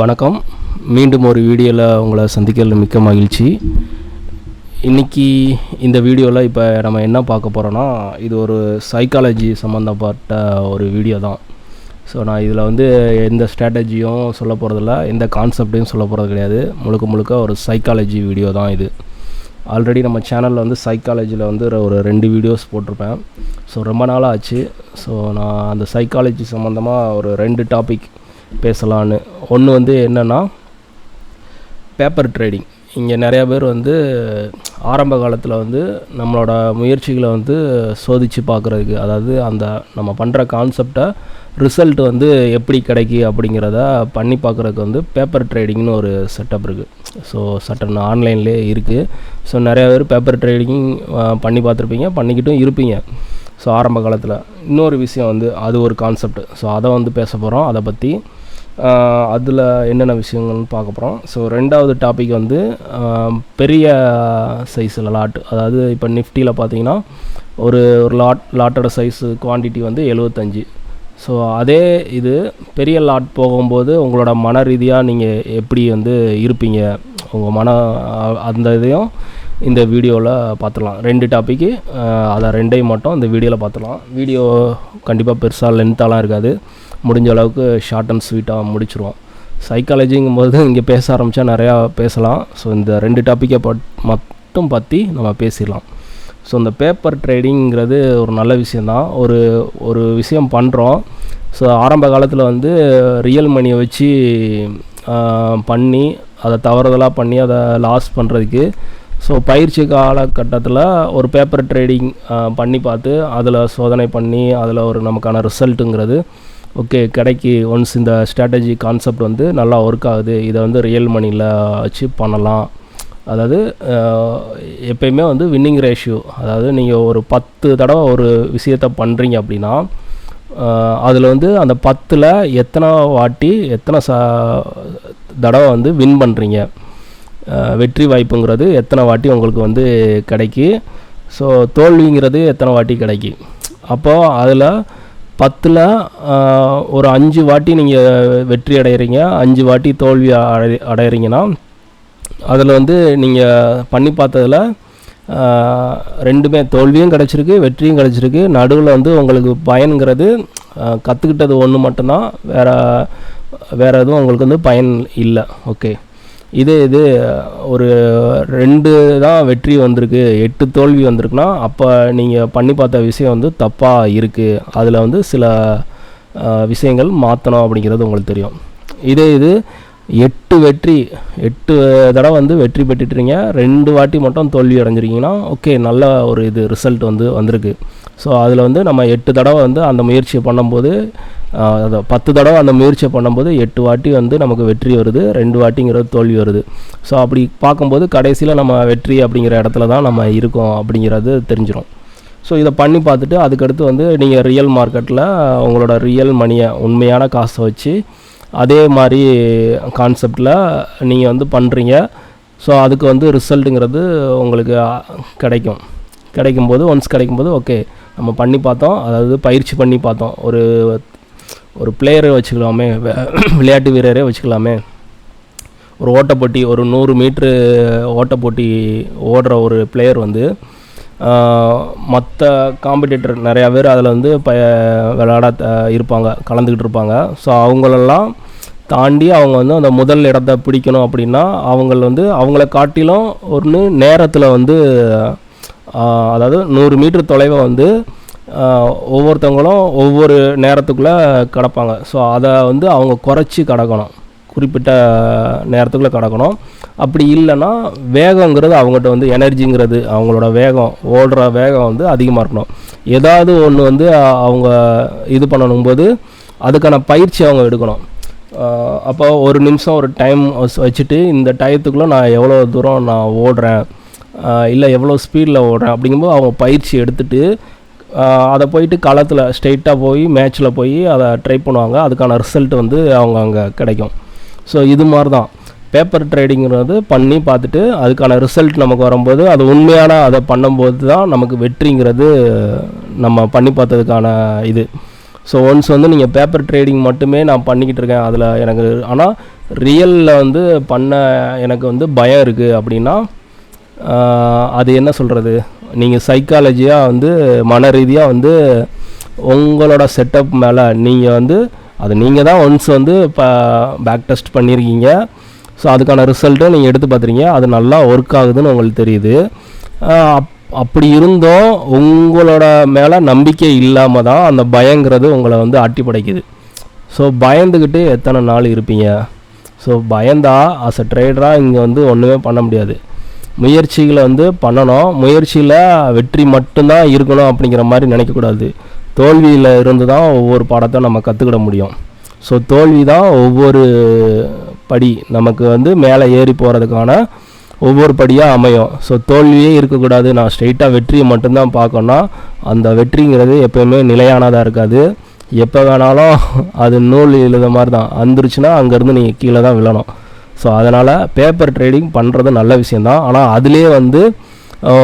வணக்கம். மீண்டும் ஒரு வீடியோவில் உங்களை சந்திக்கிறதுல மிக்க மகிழ்ச்சி. இன்றைக்கி இந்த வீடியோவில் இப்போ நம்ம என்ன பார்க்க போகிறோன்னா, இது ஒரு சைக்காலஜி சம்மந்தப்பட்ட ஒரு வீடியோ தான். ஸோ நான் இதில் எந்த ஸ்ட்ராட்டஜியும் சொல்ல போகிறதில்ல, எந்த கான்செப்டையும் சொல்ல போகிறது கிடையாது. முழுக்க ஒரு சைக்காலஜி வீடியோ தான் இது. ஆல்ரெடி நம்ம சேனலில் சைக்காலஜியில் ஒரு 2 வீடியோஸ் போட்டிருப்பேன். ஸோ ரொம்ப நாளாக ஆச்சு. ஸோ நான் அந்த சைக்காலஜி சம்மந்தமாக ஒரு 2 டாபிக் பேசலான்னு. ஒன்று என்னென்னா பேப்பர் ட்ரேடிங். இங்கே நிறையா பேர் ஆரம்ப காலத்தில் நம்மளோட முயற்சிகளை சோதித்து பார்க்குறதுக்கு, அதாவது அந்த நம்ம பண்ணுற கான்செப்டை ரிசல்ட் எப்படி கிடைக்கி அப்படிங்கிறத பண்ணி பார்க்குறதுக்கு பேப்பர் ட்ரேடிங்னு ஒரு செட்டப் இருக்குது. ஸோ சட்டன் ஆன்லைன்லேயே இருக்குது. ஸோ நிறையா பேர் பேப்பர் ட்ரேடிங் பண்ணி பார்த்துருப்பீங்க, பண்ணிக்கிட்டும் இருப்பீங்க. ஸோ ஆரம்ப காலத்தில் இன்னொரு விஷயம் அது ஒரு கான்செப்ட். ஸோ அதை பேச போகிறோம். அதை பற்றி அதில் என்னென்ன விஷயங்கள்னு பார்க்க போகிறோம். ஸோ 2வது டாபிக் பெரிய சைஸில் லாட். அதாவது இப்போ நிஃப்டியில் பார்த்தீங்கன்னா ஒரு லாட்டோட சைஸு குவான்டிட்டி 75. ஸோ அதே இது பெரிய லாட் போகும்போது உங்களோட மன ரீதியாக நீங்கள் எப்படி இருப்பீங்க, உங்கள் அந்த இதையும் இந்த வீடியோவில் பார்த்துடலாம். 2 டாப்பிக்கு, அதை 2ஐயும் மட்டும் இந்த வீடியோவில் பார்த்துடலாம். வீடியோ கண்டிப்பாக பெருசாக லென்த்தாலாம் இருக்காது. முடிஞ்ச அளவுக்கு ஷார்ட் அண்ட் ஸ்வீட்டாக முடிச்சிருவோம். சைக்காலஜிங்கும்போது இங்கே பேச ஆரம்பித்தா நிறையா பேசலாம். ஸோ இந்த 2 டாப்பிக்கை மட்டும் பற்றி நம்ம பேசிடலாம். ஸோ இந்த பேப்பர் ட்ரேடிங்கிறது ஒரு நல்ல விஷயந்தான். ஒரு விஷயம் பண்ணுறோம். ஸோ ஆரம்ப காலத்தில் ரியல் மணியை வச்சு பண்ணி அதை தவறுதலாக பண்ணி அதை லாஸ் பண்ணுறதுக்கு, ஸோ பயிற்சி காலகட்டத்தில் ஒரு பேப்பர் ட்ரேடிங் பண்ணி பார்த்து அதில் சோதனை பண்ணி அதில் நமக்கான ரிசல்ட்டுங்கிறது ஓகே கிடைக்கி. ஒன்ஸ் இந்த ஸ்ட்ராட்டஜி கான்செப்ட் நல்லா ஒர்க் ஆகுது, இதை ரியல் மணியில் வச்சு பண்ணலாம். அதாவது எப்பயுமே வின்னிங் ரேஷியோ, அதாவது நீங்கள் ஒரு 10 தடவை ஒரு விஷயத்தை பண்ணுறீங்க அப்படின்னா அதில் அந்த 10ல் எத்தனை வாட்டி எத்தனை தடவை வின் பண்ணுறீங்க, வெற்றி வாய்ப்புங்கிறது எத்தனை வாட்டி உங்களுக்கு கிடைக்கி. ஸோ தோல்விங்கிறது எத்தனை வாட்டி கிடைக்கி. அப்போது அதில் 10ல் ஒரு 5 வாட்டி நீங்கள் வெற்றி அடைகிறீங்க, 5 வாட்டி தோல்வி அடைகிறீங்கன்னா அதில் நீங்கள் பண்ணி பார்த்ததில் 2மே தோல்வியும் கிடச்சிருக்கு, வெற்றியும் கிடச்சிருக்கு. நடுவில் உங்களுக்கு பயன்கிறது கற்றுக்கிட்டது ஒன்று மட்டும்தான், வேறு எதுவும் உங்களுக்கு பயன் இல்லை. ஓகே, இது ஒரு 2 தான் வெற்றி வந்திருக்கு, 8 தோல்வி வந்திருக்குன்னா அப்போ நீங்கள் பண்ணி பார்த்த விஷயம் தப்பாக இருக்குது. அதில் சில விஷயங்கள் மாற்றணும் அப்படிங்கிறது உங்களுக்கு தெரியும். இது 8 வெற்றி, 8 தடவை வெற்றி பெற்றுட்டீங்க, 2 வாட்டி மட்டும் தோல்வி அடைஞ்சிருக்கீங்கன்னா ஓகே, நல்ல ஒரு ரிசல்ட் வந்திருக்கு. ஸோ அதில் நம்ம 8 தடவை அந்த முயற்சியை பண்ணும்போது, அதை 10 தடவை அந்த முயற்சியை பண்ணும்போது 8 வாட்டி நமக்கு வெற்றி வருது, 2 வாட்டிங்கிறது தோல்வி வருது. ஸோ அப்படி பார்க்கும்போது கடைசியில் நம்ம வெற்றி அப்படிங்கிற இடத்துல தான் நம்ம இருக்கோம் அப்படிங்கிறது தெரிஞ்சிடும். ஸோ இதை பண்ணி பார்த்துட்டு அதுக்கடுத்து நீங்கள் ரியல் மார்க்கெட்டில் உங்களோட ரியல் மணியை, உண்மையான காசை வச்சு அதே மாதிரி கான்செப்டில் நீங்கள் பண்ணுறீங்க. ஸோ அதுக்கு ரிசல்ட்டுங்கிறது உங்களுக்கு கிடைக்கும்போது ஒன்ஸ் கிடைக்கும்போது ஓகே, நம்ம பண்ணி பார்த்தோம், அதாவது பயிற்சி பண்ணி பார்த்தோம். ஒரு பிளேயரை வச்சுக்கலாமே, விளையாட்டு வீரரே வச்சுக்கலாமே. ஒரு ஓட்டப்போட்டி, ஒரு 100 மீட்ரு ஓட்டப்போட்டி ஓடுற ஒரு பிளேயர் மற்ற காம்படிட்டர் நிறையா பேர் அதில் விளையாட இருப்பாங்க, கலந்துக்கிட்டு இருப்பாங்க. ஸோ அவங்களெல்லாம் தாண்டி அவங்க அந்த முதல் இடத்த பிடிக்கணும் அப்படின்னா அவங்கள காட்டிலும் ஒரு நேரத்தில் அதாவது 100 மீட்டர் தொலைவை ஒவ்வொருத்தவங்களும் ஒவ்வொரு நேரத்துக்குள்ளே கடப்பாங்க. ஸோ அதை அவங்க குறைச்சி கடக்கணும், குறிப்பிட்ட நேரத்துக்குள்ளே கடக்கணும். அப்படி இல்லைன்னா வேகங்கிறது அவங்ககிட்ட எனர்ஜிங்கிறது, அவங்களோட வேகம், ஓடுற வேகம் அதிகமாக இருக்கணும். ஏதாவது ஒன்று அவங்க இது பண்ணணும்போது அதுக்கான பயிற்சி அவங்க எடுக்கணும். அப்போ ஒரு நிமிஷம் ஒரு டைம் வச்சுட்டு இந்த டயத்துக்குள்ளே நான் எவ்வளோ தூரம் நான் ஓடுறேன், இல்லை எவ்வளோ ஸ்பீடில் ஓடுறேன் அப்படிங்கும்போது அவங்க பயிற்சி எடுத்துகிட்டு அதை போயிட்டு களத்தில் ஸ்ட்ரெயிட்டாக போய் மேட்ச்சில் போய் அதை ட்ரை பண்ணுவாங்க. அதுக்கான ரிசல்ட் அவங்க அங்கே கிடைக்கும். ஸோ இது மாதிரி தான் பேப்பர் ட்ரேடிங்கிறது பண்ணி பார்த்துட்டு அதுக்கான ரிசல்ட் நமக்கு வரும்போது, அது உண்மையான அதை பண்ணும்போது தான் நமக்கு வெற்றிங்கிறது நம்ம பண்ணி பார்த்ததுக்கான இது. ஸோ ஒன்ஸ் நீங்கள் பேப்பர் ட்ரேடிங் மட்டுமே நான் பண்ணிக்கிட்டு இருக்கேன் அதில் எனக்கு, ஆனால் ரியலில் வந்து பண்ண எனக்கு வந்து பயம் இருக்குது அப்படின்னா அது என்ன சொல்கிறது, நீங்கள் சைக்காலஜியாக வந்து மன ரீதியாக வந்து உங்களோட செட்டப் மேலே நீங்கள் வந்து அது நீங்கள் தான் ஒன்ஸ் வந்து இப்போ பேக் டெஸ்ட் பண்ணியிருக்கீங்க. ஸோ அதுக்கான ரிசல்ட்டை நீங்கள் எடுத்து பார்த்துறீங்க, அது நல்லா ஒர்க் ஆகுதுன்னு உங்களுக்கு தெரியுது. அப்படி இருந்தும் உங்களோட மேலே நம்பிக்கை இல்லாமல் தான் அந்த பயங்கிறது உங்களை வந்து ஆட்டி படைக்குது. ஸோ பயந்துக்கிட்டு எத்தனை நாள் இருப்பீங்க? ஸோ பயந்தா அஸ் அ ட்ரேடராக இங்கே வந்து ஒன்றுமே பண்ண முடியாது. முயற்சிகளை வந்து பண்ணணும். முயற்சியில் வெற்றி மட்டும்தான் இருக்கணும் அப்படிங்கிற மாதிரி நினைக்கக்கூடாது. தோல்வியில் இருந்து தான் ஒவ்வொரு பாடத்தை நம்ம கற்றுக்கிட முடியும். ஸோ தோல்வி தான் ஒவ்வொரு படி நமக்கு வந்து மேலே ஏறி போகிறதுக்கான ஒவ்வொரு படியாக அமையும். ஸோ தோல்வியே இருக்கக்கூடாது, நான் ஸ்ட்ரெயிட்டாக வெற்றியை மட்டும்தான் பார்க்கணுன்னா அந்த வெற்றிங்கிறது எப்போயுமே நிலையானதாக இருக்காது. எப்போ வேணாலும் அது நூல் எழுத மாதிரி தான், வந்துருச்சுன்னா அங்கேருந்து நீங்கள் கீழே தான் விழணும். ஸோ அதனால் பேப்பர் ட்ரேடிங் பண்ணுறது நல்ல விஷயந்தான். ஆனால் அதுலேயே வந்து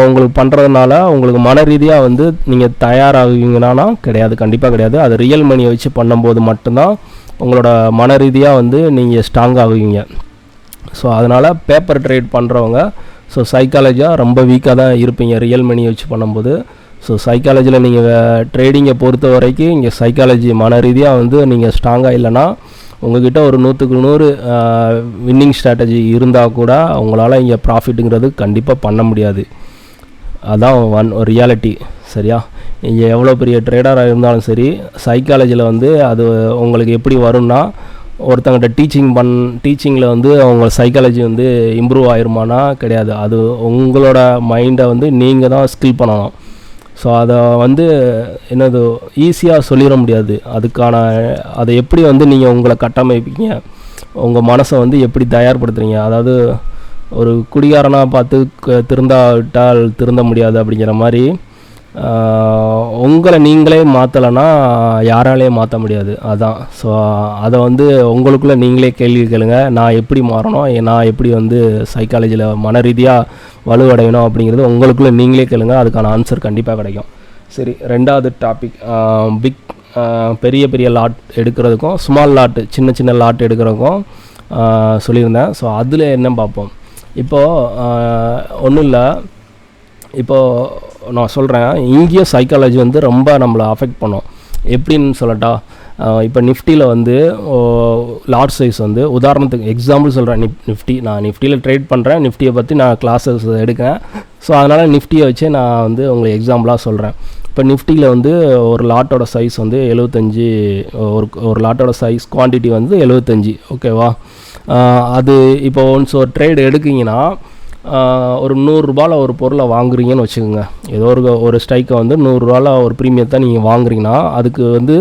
உங்களுக்கு பண்ணுறதுனால உங்களுக்கு மன ரீதியாக வந்து நீங்கள் தயாராகுவீங்கன்னா கிடையாது, கண்டிப்பாக கிடையாது. அது ரியல் மணியை வச்சு பண்ணும்போது மட்டும்தான் உங்களோட மன ரீதியாக வந்து நீங்கள் ஸ்ட்ராங் ஆகுவீங்க. ஸோ அதனால் பேப்பர் ட்ரேட் பண்ணுறவங்க ஸோ சைக்காலஜியாக ரொம்ப வீக்காக தான் இருப்பீங்க ரியல் மணியை வச்சு பண்ணும்போது. ஸோ சைக்காலஜியில் நீங்கள் ட்ரேடிங்கை பொறுத்த வரைக்கும் இங்கே சைக்காலஜி மன ரீதியாக வந்து நீங்கள் ஸ்ட்ராங்காக இல்லைன்னா உங்கள்கிட்ட ஒரு 100க்கு 100 வின்னிங் ஸ்ட்ராட்டஜி இருந்தால் கூட உங்களால் இங்கே ப்ராஃபிட்டுங்கிறது கண்டிப்பாக பண்ண முடியாது. அதான் ரியாலிட்டி. சரியா? நீங்கள் எவ்வளோ பெரிய ட்ரேடராக இருந்தாலும் சரி, சைக்காலஜியில் வந்து அது உங்களுக்கு எப்படி வரும்னா, ஒருத்தங்கிட்ட டீச்சிங்கில் வந்து அவங்க சைக்காலஜி வந்து இம்ப்ரூவ் ஆயிருமானா கிடையாது. அது உங்களோட மைண்டை வந்து நீங்கள் தான் ஸ்கில் பண்ணணும். ஸோ அதை வந்து என்னது ஈஸியாக சொல்லிட முடியாது. அதை எப்படி வந்து நீங்கள் உங்களை கட்டமைப்பீங்க, உங்கள் மனசை வந்து எப்படி தயார்படுத்துறீங்க. அதாவது ஒரு குடிகாரனாக பார்த்து திருந்தாவிட்டால் திருந்த முடியாது அப்படிங்கிற மாதிரி உங்களை நீங்களே மாற்றலைன்னா யாராலேயும் மாற்ற முடியாது. அதான். ஸோ அதை வந்து உங்களுக்குள்ளே நீங்களே கேள்வி கேளுங்க, நான் எப்படி மாறணும், நான் எப்படி வந்து சைக்காலஜியில் மன ரீதியாக வலுவடையணும் அப்படிங்கிறது உங்களுக்குள்ளே நீங்களே கேளுங்க, அதுக்கான ஆன்சர் கண்டிப்பாக கிடைக்கும். சரி, ரெண்டாவது டாபிக், பெரிய பெரிய லாட் எடுக்கிறதுக்கும் ஸ்மால் லாட்டு சின்ன சின்ன லாட் எடுக்கிறதுக்கும் சொல்லியிருந்தேன். ஸோ அதில் என்ன பார்ப்போம். இப்போது ஒன்றும் இல்லை, இப்போது நான் சொல்கிறேன், இங்கேயும் சைக்காலஜி வந்து ரொம்ப நம்மளை அஃபெக்ட் பண்ணும். எப்படின்னு சொல்லட்டா, இப்போ நிஃப்டியில் வந்து லாட் சைஸ் வந்து உதாரணத்துக்கு எக்ஸாம்பிள் சொல்கிறேன். நான் நிஃப்டியில் ட்ரேட் பண்ணுறேன், நிஃப்டியை பற்றி நான் கிளாஸஸ் எடுக்கிறேன். ஸோ அதனால் நிஃப்டியை வச்சு நான் வந்து உங்களுக்கு எக்ஸாம்பிளாக சொல்கிறேன். இப்போ நிஃப்டியில் வந்து ஒரு லாட்டோட சைஸ் வந்து 75, ஒரு லாட்டோட சைஸ் குவான்டிட்டி வந்து 75. ஓகேவா? அது இப்போ ஒன்ஸ் ஒரு ட்ரேடு எடுக்கிங்கன்னா ஒரு 100 ரூபாயில் ஒரு பொருளை வாங்குறீங்கன்னு வச்சுக்கோங்க. ஏதோ ஒரு ஸ்ட்ரைக்கை வந்து 100 ரூபாயில் ஒரு ப்ரீமியத்தை நீங்கள் வாங்குறீங்கன்னா அதுக்கு வந்து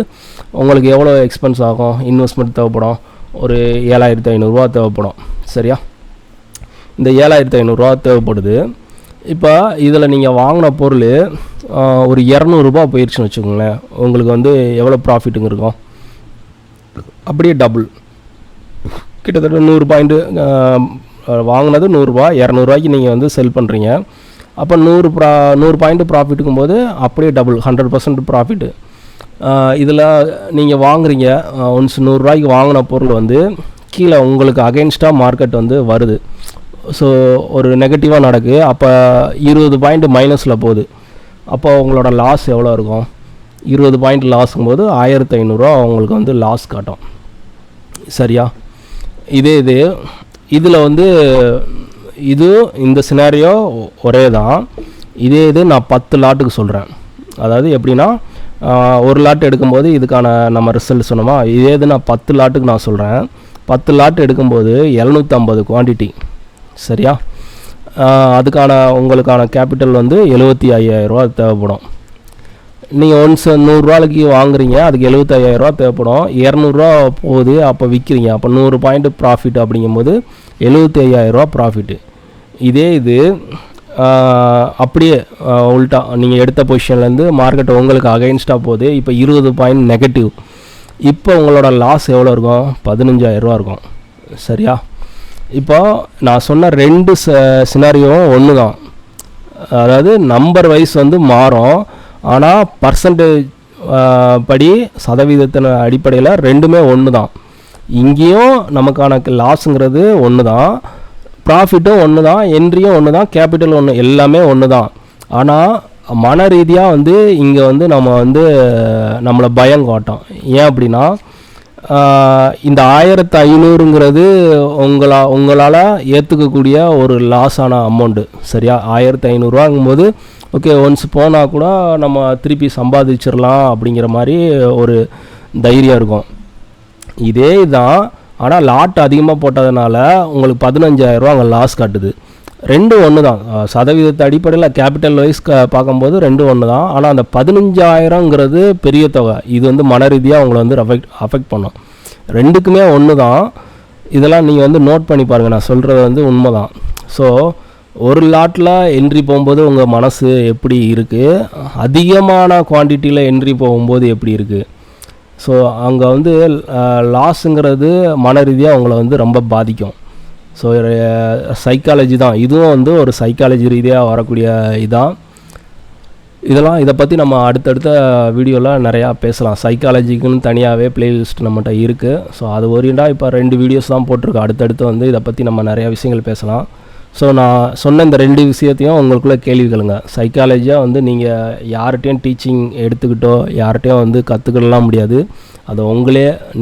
உங்களுக்கு எவ்வளோ எக்ஸ்பென்ஸ் ஆகும், இன்வெஸ்ட்மெண்ட் தேவைப்படும், ஒரு 7500 தேவைப்படும். சரியா? இந்த 7500 தேவைப்படுது. இப்போ இதில் நீங்கள் வாங்கின பொருள் ஒரு 200 போயிடுச்சுன்னு வச்சுக்கோங்களேன், உங்களுக்கு வந்து எவ்வளோ ப்ராஃபிட்டுங்க இருக்கும்? அப்படியே டபுள், கிட்டத்தட்ட 100 பாயிண்ட்டு. வாங்கினது 100 ரூபா, 200 நீங்கள் வந்து செல் பண்ணுறீங்க. அப்போ 100 பாயிண்ட் ப்ராஃபிட்டுக்கும் போது அப்படியே டபுள் 100% ப்ராஃபிட்டு. இதில் நீங்கள் வாங்குறீங்க, ஒன்ஸ் 100 வாங்கின பொருள் வந்து கீழே உங்களுக்கு அகெயின்ஸ்டாக மார்க்கெட் வந்து வருது. ஸோ ஒரு நெகட்டிவாக நடக்குது. அப்போ 20 பாயிண்ட் மைனஸில் போகுது. அப்போ உங்களோட லாஸ் எவ்வளோ இருக்கும்? 20 பாயிண்ட் லாஸுங்கும் போது 1500 உங்களுக்கு வந்து லாஸ் காட்டும். சரியா? இதில் வந்து இந்த சினாரியோ ஒரே தான். இது நான் 10 லாட்டுக்கு சொல்கிறேன். அதாவது எப்படின்னா, ஒரு லாட் எடுக்கும்போது இதுக்கான நம்ம ரிசல்ட் சொன்னோமா, நான் 10 லாட்டுக்கு நான் சொல்கிறேன். 10 லாட் எடுக்கும்போது 750 குவான்டிட்டி. சரியா? அதுக்கான உங்களுக்கான கேபிட்டல் வந்து 75,000 தேவைப்படும். நீங்கள் ஒன்ஸ் 100 வாங்குறீங்க, அதுக்கு 75,000 தேவைப்படும். 200 போகுது, அப்போ விற்கிறீங்க. அப்போ 100 பாயிண்ட் ப்ராஃபிட் அப்படிங்கும்போது 75,000 ப்ராஃபிட்டு. இது அப்படியே உல்ட்டா நீங்கள் எடுத்த பொசிஷன்லேருந்து மார்க்கெட் உங்களுக்கு அகைன்ஸ்டாக போகுது. இப்போ 20 பாயிண்ட் நெகட்டிவ். இப்போ உங்களோட லாஸ் எவ்வளோ இருக்கும்? 15,000 இருக்கும். சரியா? இப்போ நான் சொன்ன 2 சினாரியோவும் ஒன்று தான். அதாவது நம்பர் வைஸ் வந்து மாறும், ஆனால் பர்சன்டேஜ் படி சதவீதத்தின் அடிப்படையில் ரெண்டுமே ஒன்று தான். இங்கேயும் நமக்கான லாஸுங்கிறது ஒன்று தான், ப்ராஃபிட்டும் ஒன்று தான், என்ட்ரியும் ஒன்று தான், கேபிட்டல் ஒன்று, எல்லாமே ஒன்று தான். ஆனால் மன ரீதியாக வந்து இங்கே வந்து நம்ம வந்து நம்மளை பயம் காட்டும். ஏன் அப்படின்னா இந்த 1500ங்கிறது உங்களால் ஏற்றுக்கக்கூடிய ஒரு லாஸான அமௌண்ட்டு, சரியா? 1500ரூவாங்கும்போது ஓகே, ஒன்ஸ் போனால் கூட நம்ம திருப்பி சம்பாதிச்சிடலாம் அப்படிங்கிற மாதிரி ஒரு தைரியம் இருக்கும். இதே தான், ஆனால் லாட் அதிகமாக போட்டதுனால உங்களுக்கு 15,000 அங்கே லாஸ் காட்டுது. ரெண்டும் ஒன்று தான், சதவீதத்தை அடிப்படையில் கேபிட்டல் வைஸ் பார்க்கும்போது ரெண்டும் ஒன்று தான். ஆனால் அந்த 15,000ங்கிறது பெரிய தொகை. இது வந்து மன ரீதியாக உங்களை வந்து அஃபெக்ட் பண்ணும். ரெண்டுக்குமே ஒன்று தான். இதெல்லாம் நீங்கள் வந்து நோட் பண்ணி பாருங்கள், நான் சொல்கிறது வந்து உண்மை தான். ஸோ ஒரு லாட்டில் என்ட்ரி போகும்போது உங்கள் மனசு எப்படி இருக்குது, அதிகமான குவான்டிட்டியில் என்ட்ரி போகும்போது எப்படி இருக்குது. ஸோ அங்கே வந்து லாஸுங்கிறது மன ரீதியாக உங்களை வந்து ரொம்ப பாதிக்கும். ஸோ சைக்காலஜி தான், இதுவும் வந்து ஒரு சைக்காலஜி ரீதியாக வரக்கூடிய இதான். இதை பற்றி நம்ம அடுத்தடுத்த வீடியோவில் நிறையா பேசலாம். சைக்காலஜிக்குன்னு தனியாகவே பிளேலிஸ்ட் நம்மகிட்ட இருக்குது. ஸோ அது ஓரியண்டாக இப்போ 2 வீடியோஸ் தான் போட்டிருக்கோம். அடுத்தடுத்து வந்து இதை பற்றி நம்ம நிறையா விஷயங்கள் பேசலாம். ஸோ நான் சொன்ன இந்த 2 விஷயத்தையும் உங்களுக்குள்ளே கேள்விகளுங்க. சைக்காலஜியாக வந்து நீங்கள் யார்கிட்டையும் டீச்சிங் எடுத்துக்கிட்டோ யார்கிட்டையும் வந்து கற்றுக்கலாம் முடியாது. அதை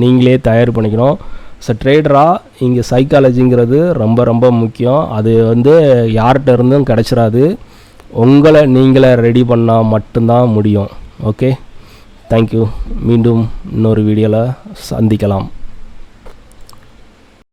நீங்களே தயார் பண்ணிக்கணும். ஸோ ட்ரேடராக இங்கே சைக்காலஜிங்கிறது ரொம்ப ரொம்ப முக்கியம். அது வந்து யார்கிட்ட இருந்தும் கிடச்சிடாது. உங்களை நீங்களே ரெடி பண்ணால் மட்டும்தான் முடியும். Okay, thank you. மீண்டும் இன்னொரு வீடியோவில் சந்திக்கலாம்.